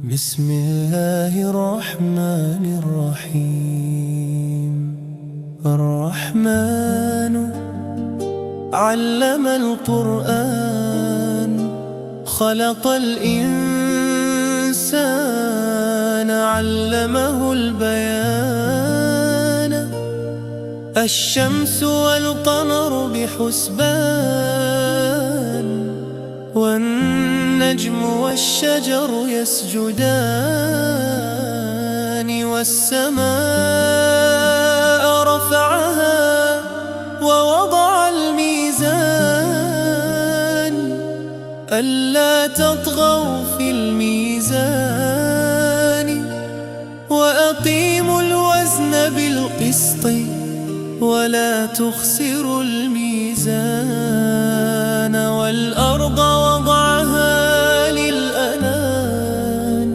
بسم الله الرحمن الرحيم. الرحمن علم القرآن، خلق الإنسان علمه البيان. الشمس والقمر بحسبان، والنجم والشجر يسجدان. والسماء رفعها ووضع الميزان، ألا تطغوا في الميزان. وأقيموا الوزن بالقسط ولا تخسروا الميزان. والأرض وضعها للأنام،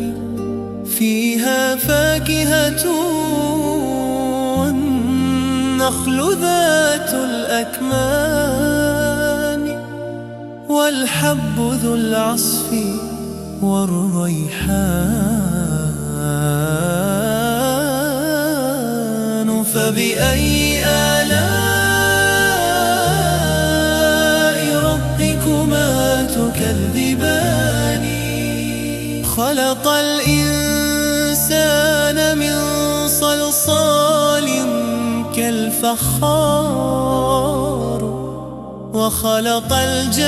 فيها فاكهة والنخل ذات الأكمام، والحب ذو العصف والريحان. فبأي آلاء ربكما تكذبان؟ خلق الإنسان من صلصال كالفخار، وخلق الجان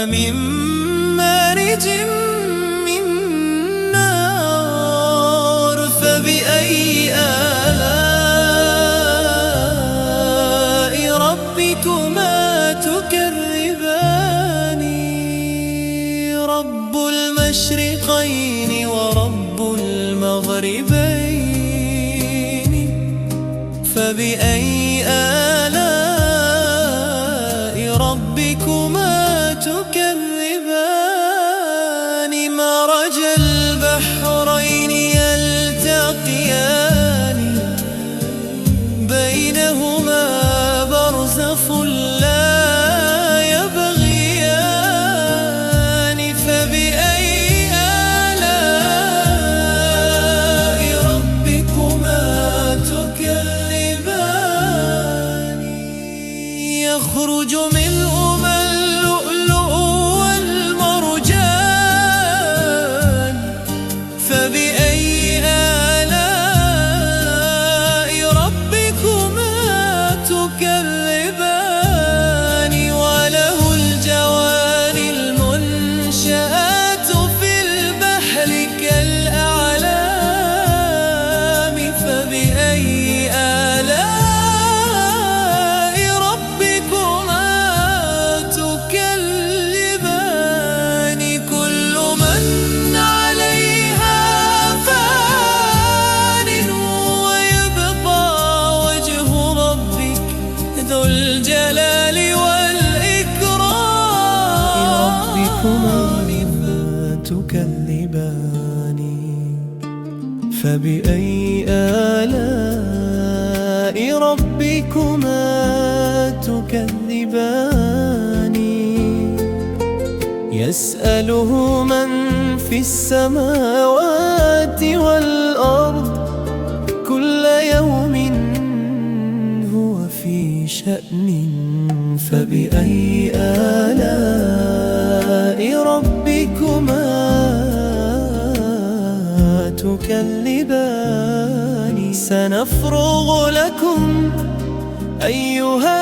من مارج من نار. فبأي آلاء ربكما تكذبان؟ رب المشرقين ورب المغربين، فبأي آلاء ربكما تكذبان؟ مرج البحرين يلتقيان، بينهما برزخ لا يبغيان. فبأي آلاء ربكما تكذبان؟ يخرج منهما اللؤلؤ والمرجان، فبأي آلاء ربكما تكذبان؟ وله الجوار المنشآت في البحر كالأعلام، فبأي آلاء ربكما تكذبان؟ كل من عليها فان، ويبقى وجه ربك ذو الجلال والإكرام. ربكما تكذبان؟ فبأي آلاء ربكما تكذبان؟ يسأله من في السماوات والأرض، كل يوم هو في شأن. فبأي آلاء ربكما تكذبان؟ سنفرغ لكم أيها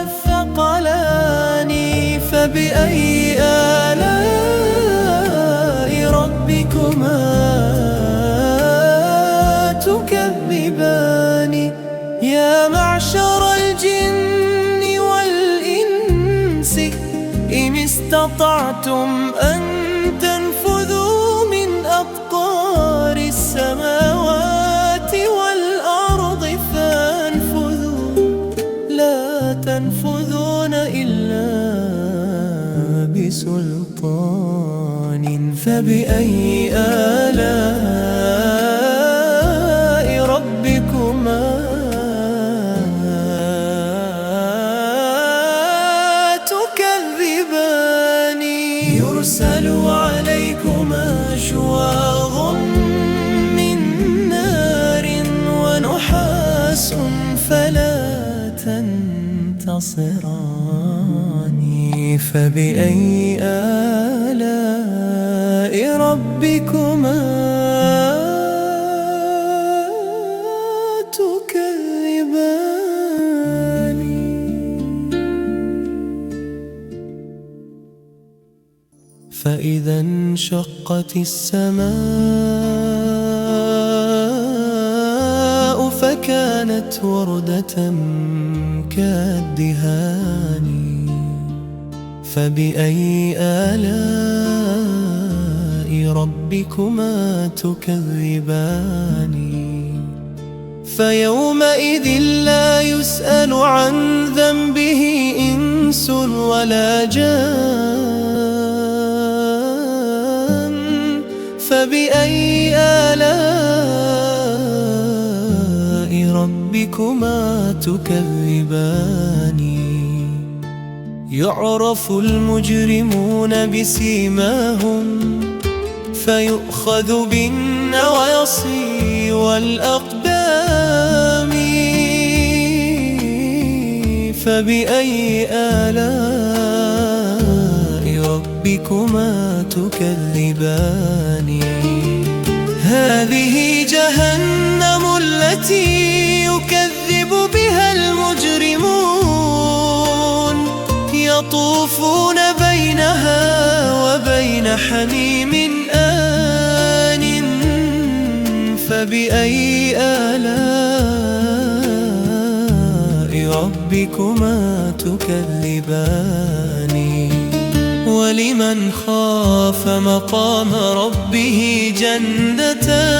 الثقلان. فبأي آلاء ربكما تكذبان؟ يا معشر الجن والإنس، إن استطعتم أن تنفذوا من أقطار السماوات والأرض فانفذوا، لا تنفذون إلا بسلطان. فبأي آلاء ربكما تكذبان؟ يرسل عليكما شواظ من نار ونحاس فلا تنتصران. فبأي آلاء ربكما تكذبان؟ فإذا انشقت السماء فكانت وردة كالدهان. فبأي آلاء ربكما تكذبان؟ فيومئذ لا يسأل عن ذنبه إنس ولا جان. فبأي آلاء ربكما تكذبان؟ يعرف المجرمون بسيماهم فيؤخذ بالنواصي والأقدام. فبأي آلاء ربكما تكذبان؟ هذه جهنم التي يكذب بها المجرمون، يطوفون بينها وبين حميم آن. فبأي آلاء ربكما تكذبان؟ ولمن خاف مقام ربه جنتان.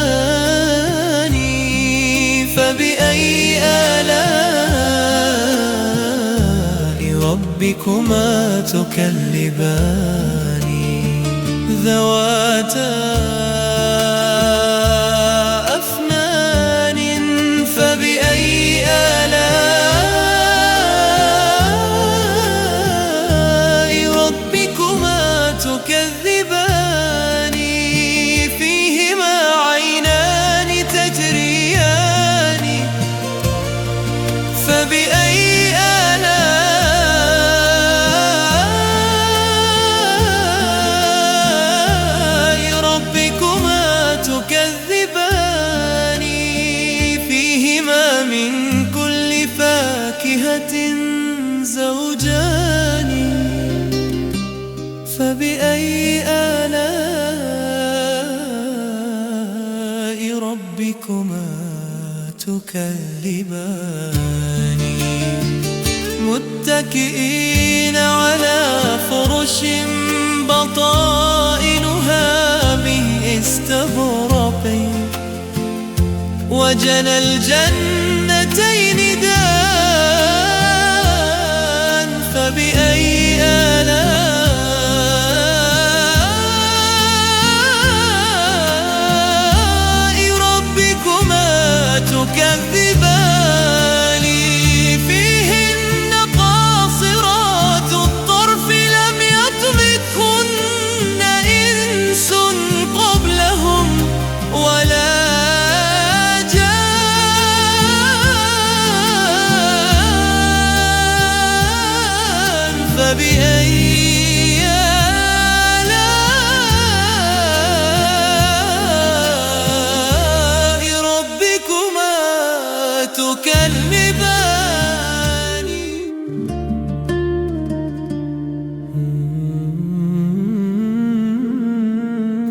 فبأي آلاء ربكما تكذبان؟ ذواتا أفنان. فبأي آلاء ربكما تكذبان؟ فيهما عينان تجريان. فبأي آلاء ربكما تكذبان؟ فيهما من كل فاكهة زوجان. فبأي آلاء ربكما تكذبان؟ متكئين على فرش بطائنها من استبرق وجنى الجنتين دان. فبأي آلاء ربكما تكذبان؟ فيهن قاصرات الطرف لم يطمثهن إنس قبلهم ولا جان. فبأي آلاء ربكما تكذبان؟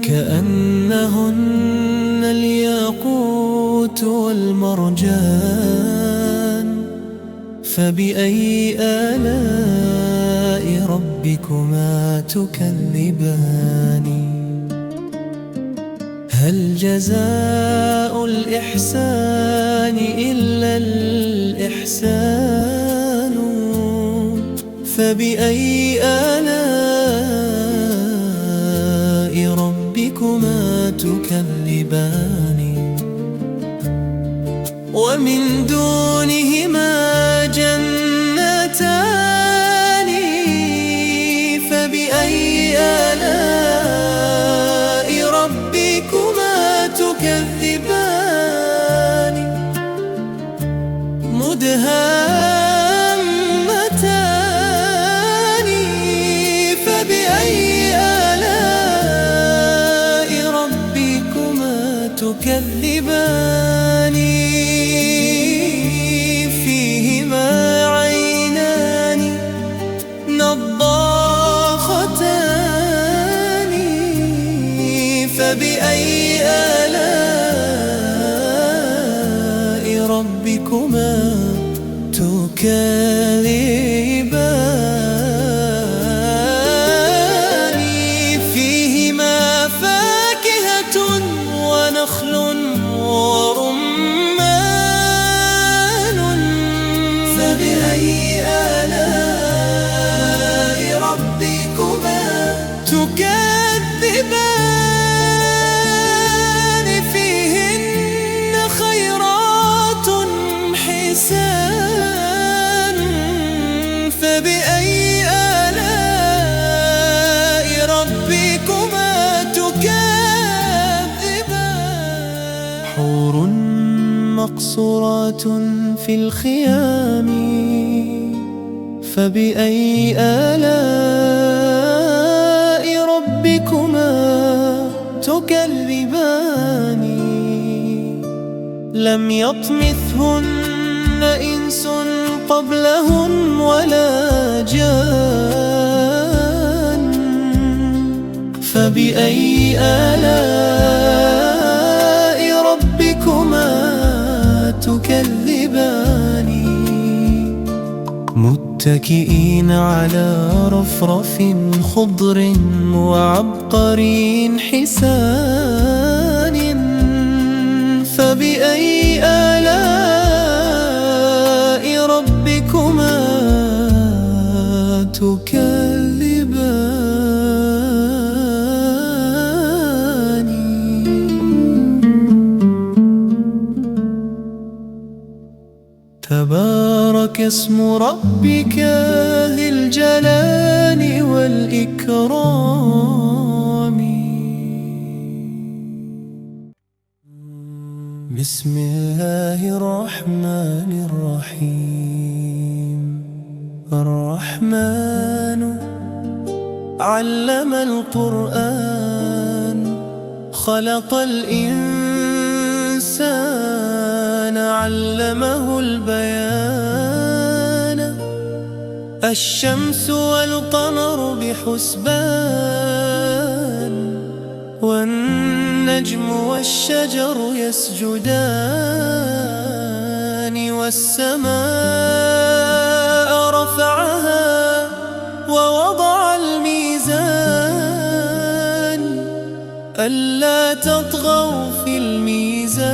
كأنهن الياقوت والمرجان. فبأي آلاء ربكما تكذبان؟ هل جزاء الإحسان إلا الإحسان؟ فبأي آلاء ربكما تكذبان؟ ومن دونهما جنتان. فبأي تكذبان فيهما عينان نضاختان فبأي آلاء ربكما تكذبان فيهما فاكهة ونخل ورمان فبأي آلاء ربكما تكذبان فيهن خيرات حسان فبأي آلاء ربكما تكذبان حور مقصورات في الخيام فبأي آلاء ربكما تكذبان لم يطمثهن إنس قبلهم ولا جان فبأي آلاء ربكما تكذبان متكئين على رفرف خضر وعبقري حسان فبأي آلاء ربكما تكذبان تبارك اسم ربك ذي الجلال والإكرام بسم الله الرحمن الرحيم الرحمن علم القرآن خلق الإنسان علمه البيان الشمس والقمر بحسبان والنجم والشجر يسجدان والسماء رفعها ووضع الميزان ألا تطغوا في الميزان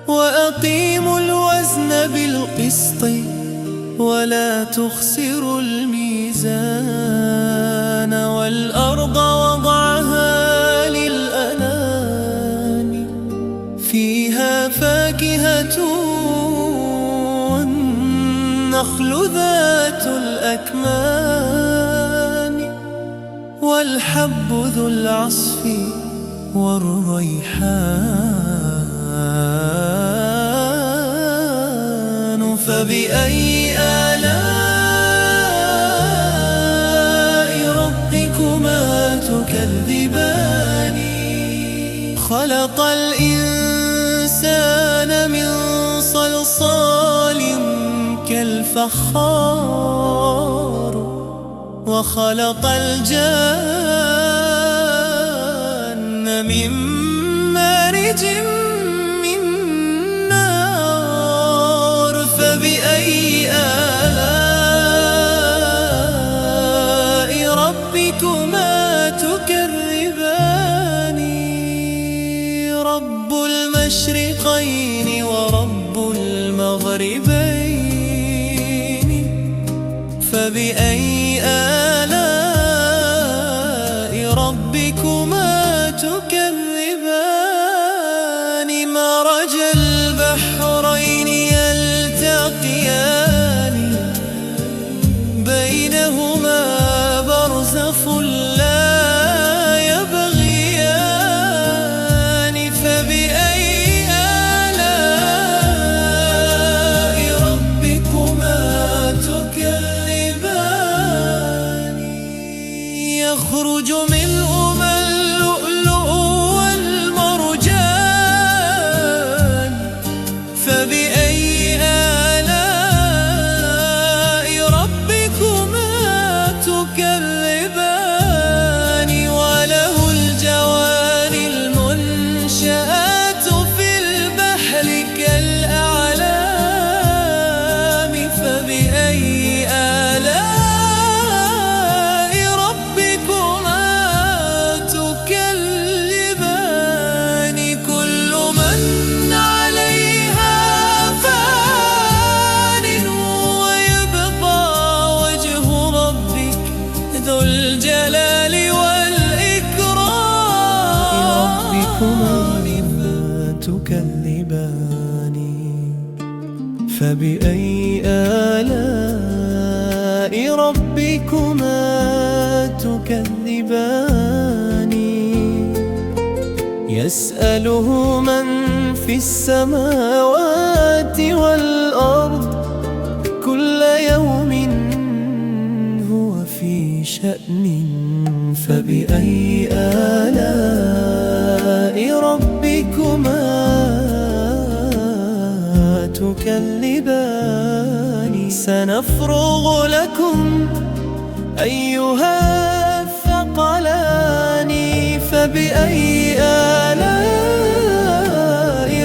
وأقيموا الوزن بالقسط ولا تخسروا الميزان والأرض وضعها للأنام فيها فاكهة والنخل ذات الأكمام والحب ذو العصف والريحان فبأي آلاء ربكما تكذبان خلق الإنسان من صلصال كالفخار وخلق الجان من مارج من نار فبأي آلاء ربكما تكذبان رب المشرقين ورب المغربين فبأي آلاء ربكما تكذبان مرج البحرين يلتقيان بينهما برزخ لا يبغيان فبأي آلاء ربكما تكذبان يخرج منهما اللؤلؤ الجلال والإكرام. ربكما تكذبان فبأي آلاء ربكما تكذبان يسأله من في السماوات والأرض كل يوم هو في شأن فبأي آلاء ربكما تكذبان سنفرغ لكم أيها الثقلان فبأي آلاء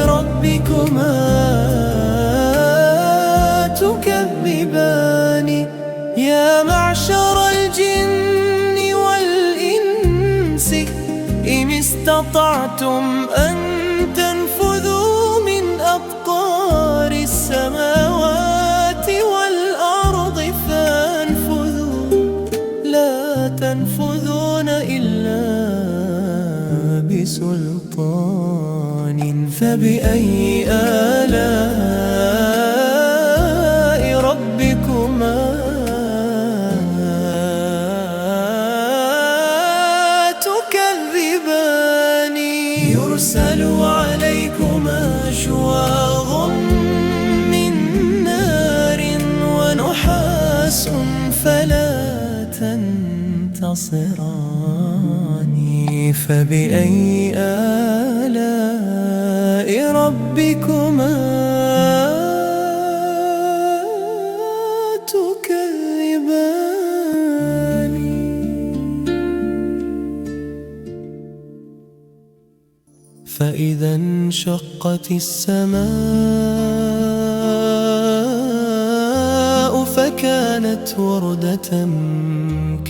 ربكما تكذبان يا معشر الجن والإنس إن استطعتم أن تنفذوا من أقطار السماوات والأرض فانفذوا لا تنفذون إلا بسلطان فبأي آلاء ربكما تكذبان يرسل عليكما شواظ من نار ونحاس فلا تنتصران فبأي آلاء ربكما تكذبان فإذا انشقت السماء فكانت وردة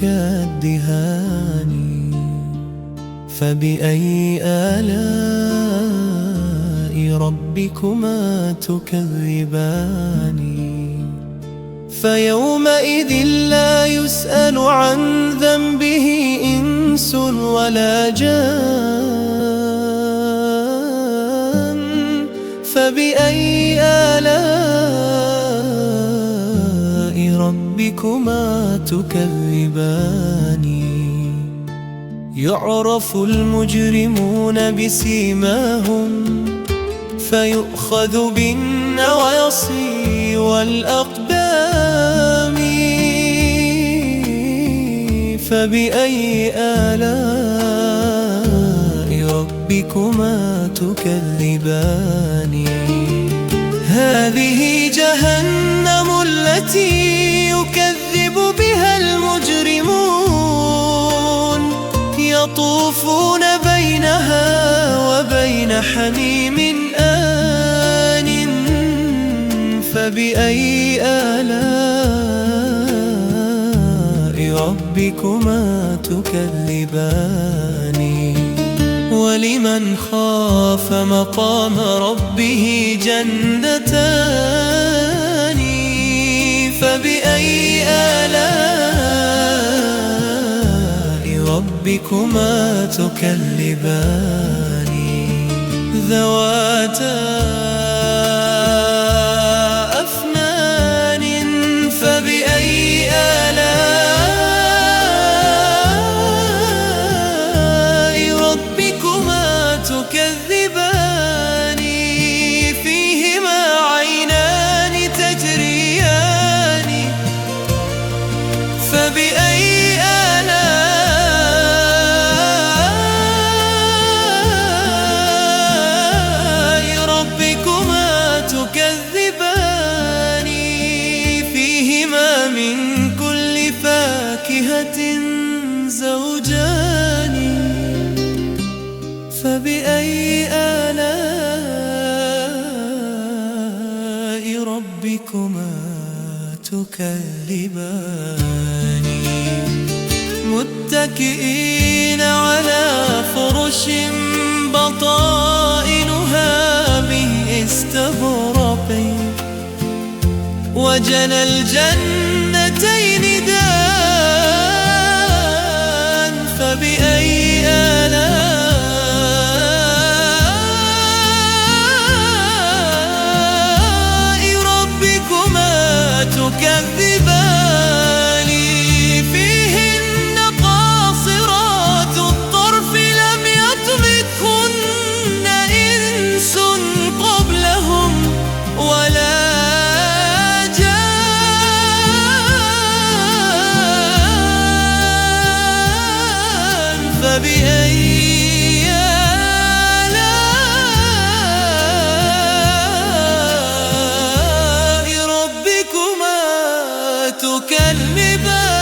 كالدهان فبأي آلاء ربكما تكذبان فيومئذ لا يسأل عن ذنبه إنس ولا جان فبأي آلاء ربكما تكذبان يعرف المجرمون بسيماهم فيؤخذ بالنواصي والأقدام فبأي آلاء ربكما تكذبان هذه جهنم التي يكذب بها المجرمون يطوفون بينها وبين حميم آن فبأي آلاء ربكما تكذبان ولمن خاف مقام ربه جنتان فبأي آلاء ربكما تكذبان ذواتا أفنان فبأي آلاء ربكما تكذبان فيهما عينان تجريان فبأي آلاء ربكما تكذبان فيهما من كل فاكهة زوجان فبأي آلاء ربكما تكذبان متكئين على فرش بطائنها من استبرق وجنى الجنتين دان فبأي آلاء ربكما تكذبان فيهن قاصرات الطرف لم يطمثهن إنس قبلهم ولا جان فبأي آلاء ربكما تكذبان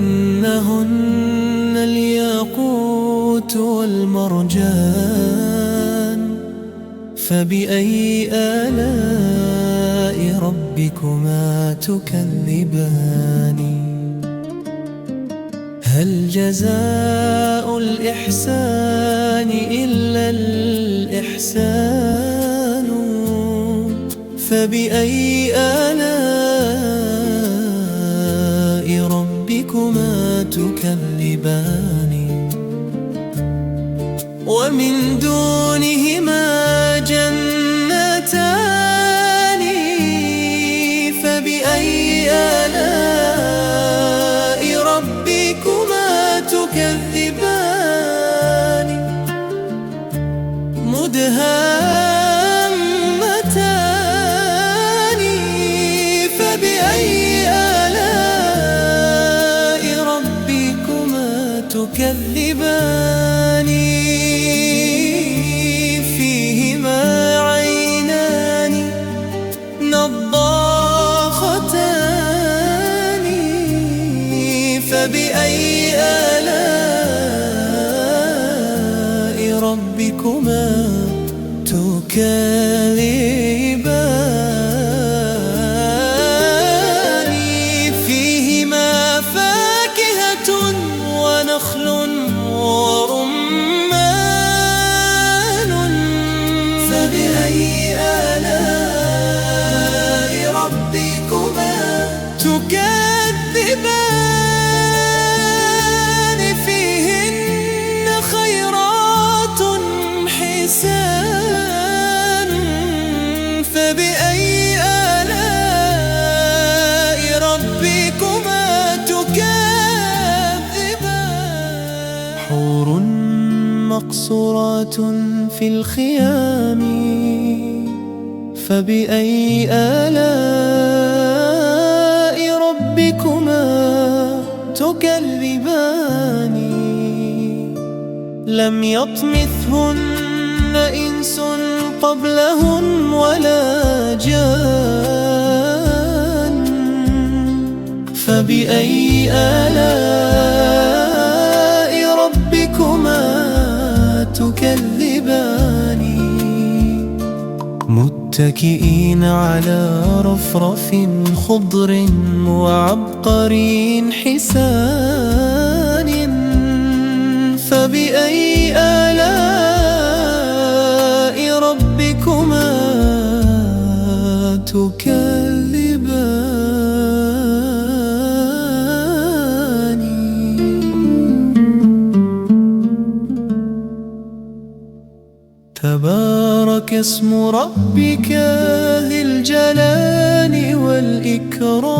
كأنهن الياقوت والمرجان فبأي آلاء ربكما تكذبان هل جزاء الإحسان إلا الإحسان فبأي آلاء ربكما تكذبان ومن دونهما جنتان فبأي آلاء ربكما تكذبان مدهامتان فبأي آلاء ربكما تكذبان فيهما عينان نضاختان فبأي آلاء ربكما تكذبان فيهما فاكهة ونخل ورمان فبأي آلاء ربكما تكذبان فيهن خيرات حسان فبأي آلاء ربكما تكذبان حور مقصورات في الخيام فبأي آلاء ربكما تكذبان لم يطمثهن إنس قبلهم ولا جان فبأي آلاء ربكما تكذبان متكئين على رفرف خضر وعبقري حسان فبأي آلاء ربكما تكذبان تبارك اسم ربك ذي الجلال والإكرام